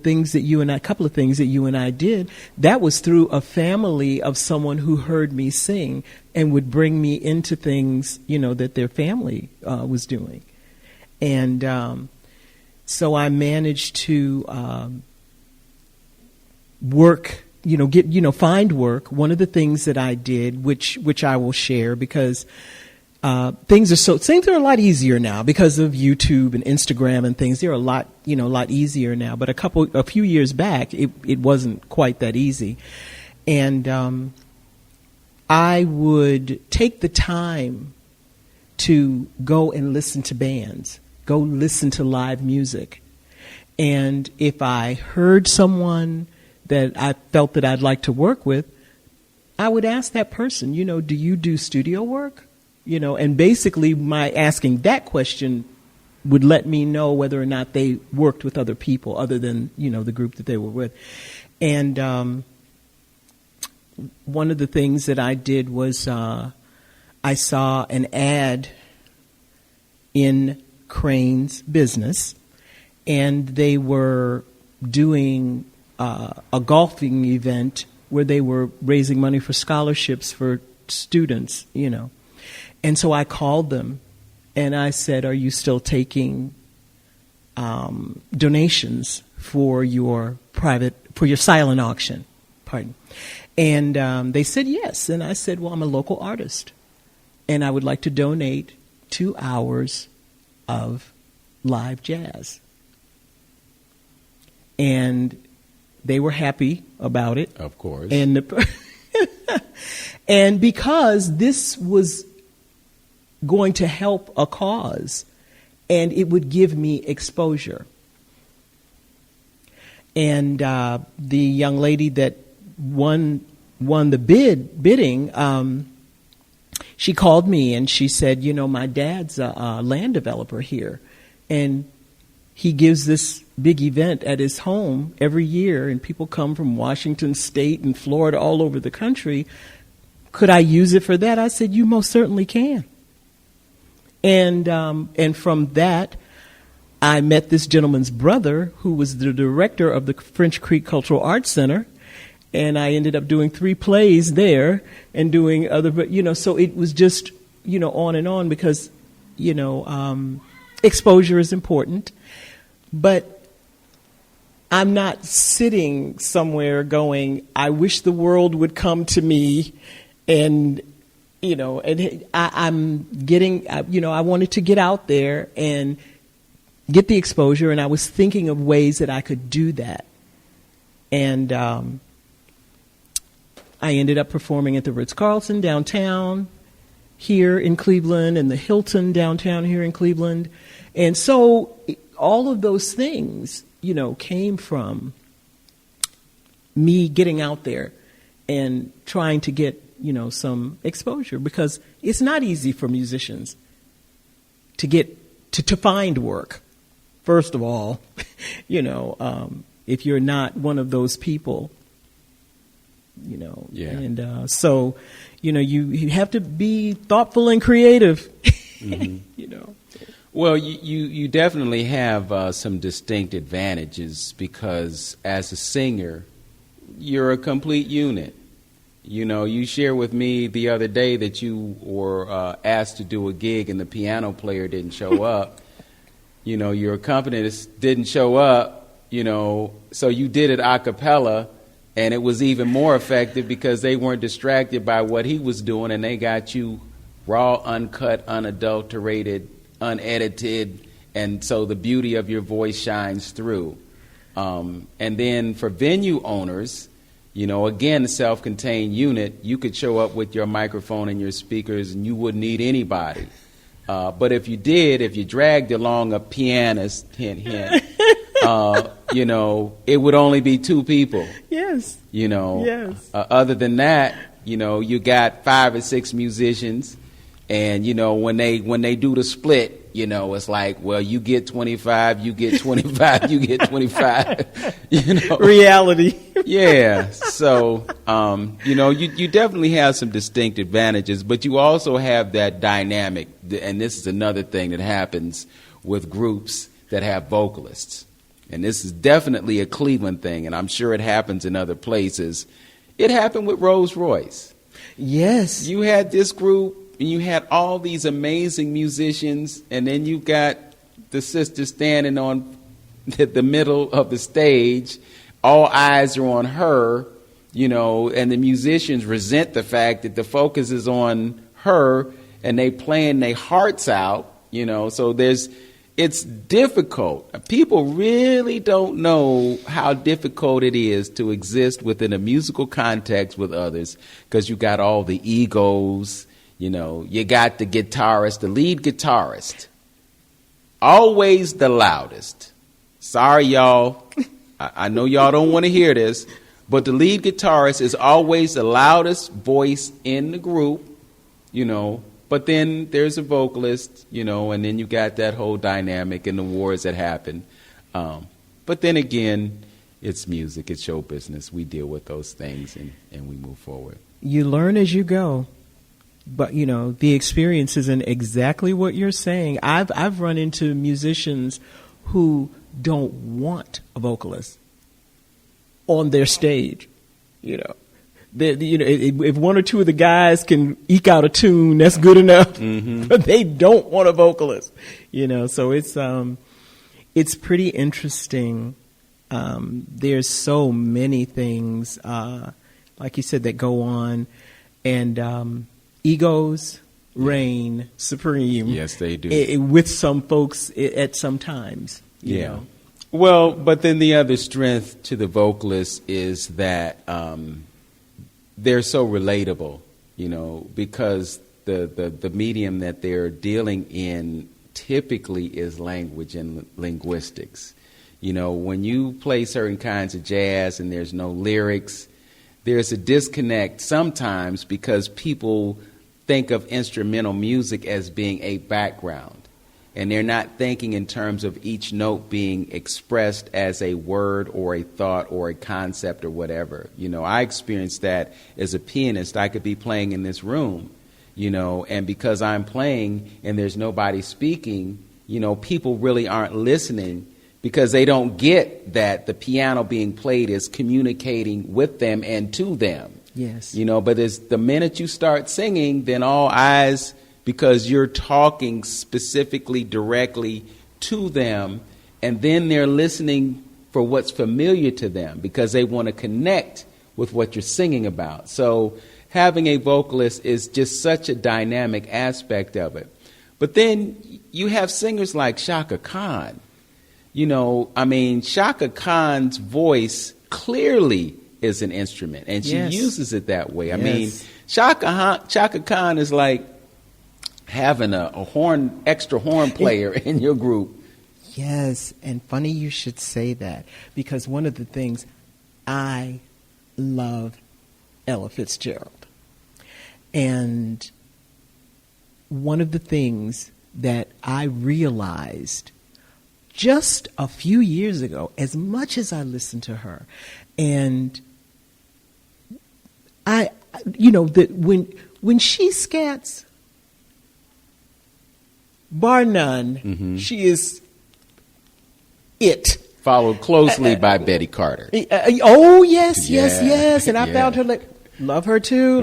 Speaker 3: couple of things that you and I did, that was through a family of someone who heard me sing and would bring me into things, that their family was doing. And so I managed to work, find work. One of the things that I did, which I will share because things are a lot easier now because of YouTube and Instagram and things. They're a lot easier now. But a few years back, it wasn't quite that easy. And I would take the time to go and listen to bands, go listen to live music. And if I heard someone that I felt that I'd like to work with, I would ask that person, do you do studio work? And basically my asking that question would let me know whether or not they worked with other people other than, the group that they were with. And one of the things that I did was I saw an ad in Crane's business, and they were doing a golfing event where they were raising money for scholarships for students, And so I called them and I said, are you still taking donations for your silent auction? Pardon. And they said yes. And I said, well, I'm a local artist and I would like to donate 2 hours of live jazz. And they were happy about it.
Speaker 1: Of course.
Speaker 3: And and because this was going to help a cause, and it would give me exposure. And the young lady that won the bidding, she called me and she said, my dad's a land developer here, and he gives this big event at his home every year, and people come from Washington State and Florida, all over the country. Could I use it for that? I said, you most certainly can. And from that, I met this gentleman's brother, who was the director of the French Creek Cultural Arts Center, and I ended up doing 3 plays there and doing other, so it was just, on and on because, exposure is important. But I'm not sitting somewhere going, I wish the world would come to me and, I'm getting, I wanted to get out there and get the exposure, and I was thinking of ways that I could do that. And I ended up performing at the Ritz-Carlton downtown here in Cleveland and the Hilton downtown here in Cleveland. And so all of those things, came from me getting out there and trying to get, some exposure, because it's not easy for musicians to get to find work. First of all, if you're not one of those people,
Speaker 1: Yeah.
Speaker 3: And so, you have to be thoughtful and creative,
Speaker 1: Mm-hmm. Well, you definitely have some distinct advantages because as a singer, you're a complete unit. You shared with me the other day that you were asked to do a gig and the piano player didn't show up. Your accompanist didn't show up, so you did it a cappella, and it was even more effective because they weren't distracted by what he was doing, and they got you raw, uncut, unadulterated, unedited, and so the beauty of your voice shines through. And then for venue owners, again, a self-contained unit, you could show up with your microphone and your speakers and you wouldn't need anybody. But if you dragged along a pianist, hint, hint, it would only be 2 people.
Speaker 3: Yes.
Speaker 1: Yes. Other than that, you got 5 or 6 musicians. And, when they do the split, it's like, well, you get 25, you get 25, you get 25,
Speaker 3: Reality.
Speaker 1: Yeah. So, you definitely have some distinct advantages, but you also have that dynamic. And this is another thing that happens with groups that have vocalists. And this is definitely a Cleveland thing, and I'm sure it happens in other places. It happened with Rolls-Royce.
Speaker 3: Yes.
Speaker 1: You had this group, and you had all these amazing musicians, and then you got the sister standing on the middle of the stage. All eyes are on her, and the musicians resent the fact that the focus is on her, and they playing their hearts out, so it's difficult. People really don't know how difficult it is to exist within a musical context with others, because you got all the egos. You got the guitarist, the lead guitarist, always the loudest. Sorry, y'all. I know y'all don't want to hear this, but the lead guitarist is always the loudest voice in the group, But then there's a vocalist, and then you got that whole dynamic and the wars that happen. But then again, it's music, it's show business. We deal with those things and we move forward.
Speaker 3: You learn as you go. But, the experience isn't exactly what you're saying. I've run into musicians who don't want a vocalist on their stage, If one or two of the guys can eke out a tune, that's good enough. Mm-hmm. But they don't want a vocalist, So it's pretty interesting. There's so many things, like you said, that go on, and egos reign supreme.
Speaker 1: Yes, they do.
Speaker 3: With some folks at some times. You know.
Speaker 1: Well, but then the other strength to the vocalists is that they're so relatable, because the medium that they're dealing in typically is language and linguistics. When you play certain kinds of jazz and there's no lyrics, there's a disconnect sometimes because people think of instrumental music as being a background. And they're not thinking in terms of each note being expressed as a word or a thought or a concept or whatever. I experienced that as a pianist. I could be playing in this room, and because I'm playing and there's nobody speaking, people really aren't listening because they don't get that the piano being played is communicating with them and to them.
Speaker 3: Yes.
Speaker 1: But it's the minute you start singing, then all eyes, because you're talking specifically directly to them, and then they're listening for what's familiar to them because they want to connect with what you're singing about. So having a vocalist is just such a dynamic aspect of it. But then you have singers like Chaka Khan. Chaka Khan's voice clearly is an instrument, and she uses it that way. Chaka Khan is like having a extra horn player in your group.
Speaker 3: Yes, and funny you should say that, because one of the things I love Ella Fitzgerald. And one of the things that I realized just a few years ago, as much as I listened to her, and that when she scats, bar none, she is it.
Speaker 1: Followed closely by Betty Carter.
Speaker 3: Oh, yes. And I found her love her too.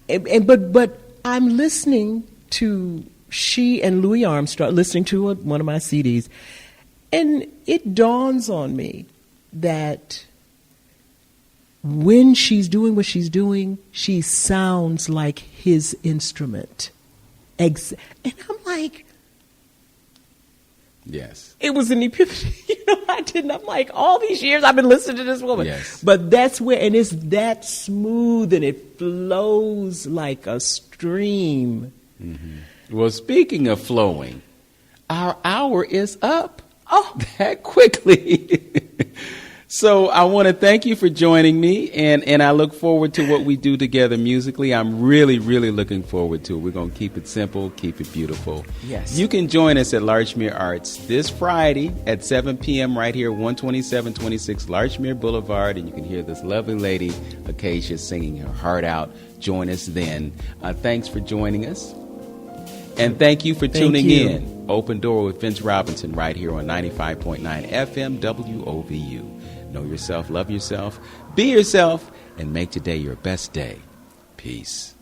Speaker 3: But I'm listening to she and Louis Armstrong, listening to one of my CDs, and it dawns on me that when she's doing what she's doing, she sounds like his instrument. And I'm like,
Speaker 1: yes.
Speaker 3: It was an epiphany. I'm like, all these years I've been listening to this woman.
Speaker 1: Yes.
Speaker 3: But that's where, and it's that smooth and it flows like a stream.
Speaker 1: Mm-hmm. Well, speaking of flowing, our hour is up. Oh, that quickly. So I want to thank you for joining me, and I look forward to what we do together musically. I'm really, really looking forward to it. We're going to keep it simple, keep it beautiful.
Speaker 3: Yes.
Speaker 1: You can join us at Larchmere Arts this Friday at 7 p.m. right here, 12726 Larchmere Boulevard, and you can hear this lovely lady, Acacia, singing her heart out. Join us then. Thanks for joining us. And thank you for tuning in. Open Door with Vince Robinson right here on 95.9 FM WOVU. Know yourself, love yourself, be yourself, and make today your best day. Peace.